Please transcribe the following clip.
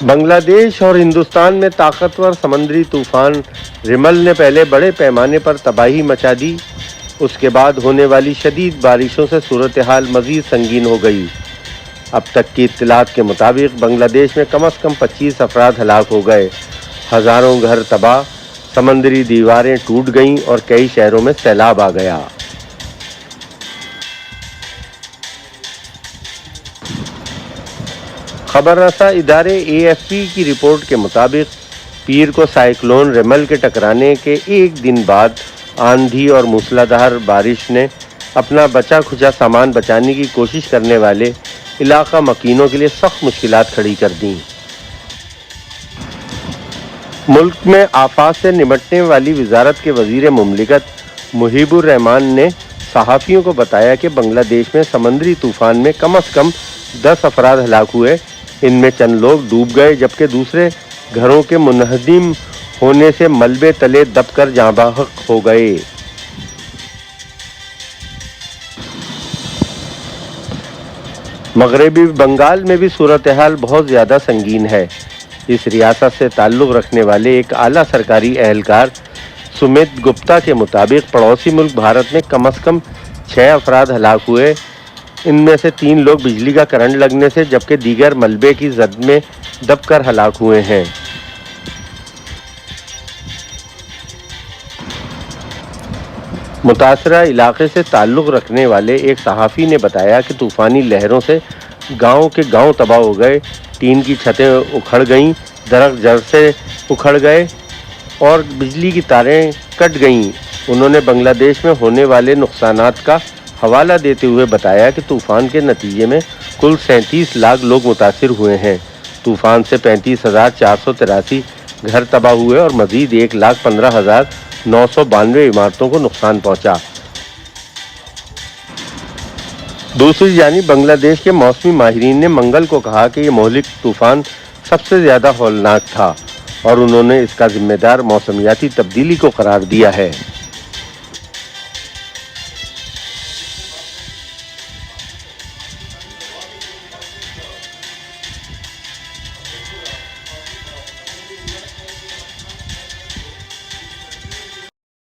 بنگلہ دیش اور ہندوستان میں طاقتور سمندری طوفان ریمل نے پہلے بڑے پیمانے پر تباہی مچا دی۔ اس کے بعد ہونے والی شدید بارشوں سے صورتحال مزید سنگین ہو گئی۔ اب تک کی اطلاعات کے مطابق بنگلہ دیش میں کم از کم 25 افراد ہلاک ہو گئے، ہزاروں گھر تباہ، سمندری دیواریں ٹوٹ گئیں اور کئی شہروں میں سیلاب آ گیا۔ خبر رساں ادارے AFP کی رپورٹ کے مطابق پیر کو سائیکلون ریمل کے ٹکرانے کے ایک دن بعد آندھی اور موسلادھار بارش نے اپنا بچا کھچا سامان بچانے کی کوشش کرنے والے علاقہ مکینوں کے لیے سخت مشکلات کھڑی کر دیں۔ ملک میں آفات سے نمٹنے والی وزارت کے وزیر مملکت محیب الرحمان نے صحافیوں کو بتایا کہ بنگلہ دیش میں سمندری طوفان میں کم از کم 10 افراد ہلاک ہوئے، ان میں چند لوگ ڈوب گئے جبکہ دوسرے گھروں کے منہدم ہونے سے ملبے تلے دب کر جاں بحق ہو گئے۔ مغربی بنگال میں بھی صورتحال بہت زیادہ سنگین ہے۔ اس ریاست سے تعلق رکھنے والے ایک اعلیٰ سرکاری اہلکار سمیت گپتا کے مطابق پڑوسی ملک بھارت میں کم از کم 6 افراد ہلاک ہوئے، ان میں سے 3 لوگ بجلی کا کرنٹ لگنے سے جبکہ دیگر ملبے کی زد میں دب کر ہلاک ہوئے ہیں۔ متاثرہ علاقے سے تعلق رکھنے والے ایک صحافی نے بتایا کہ طوفانی لہروں سے گاؤں کے گاؤں تباہ ہو گئے، ٹین کی چھتیں اکھڑ گئیں، درخت جڑ سے اکھڑ گئے اور بجلی کی تاریں کٹ گئیں۔ انہوں نے بنگلہ دیش میں ہونے والے نقصانات کا حوالہ دیتے ہوئے بتایا کہ طوفان کے نتیجے میں کل 37 لاکھ لوگ متاثر ہوئے ہیں۔ طوفان سے 35,483 گھر تباہ ہوئے اور مزید 1,15,992 عمارتوں کو نقصان پہنچا۔ دوسری جانب بنگلہ دیش کے موسمی ماہرین نے منگل کو کہا کہ یہ مہلک طوفان سب سے زیادہ ہولناک تھا اور انہوں نے اس کا ذمہ دار موسمیاتی تبدیلی کو قرار دیا ہے۔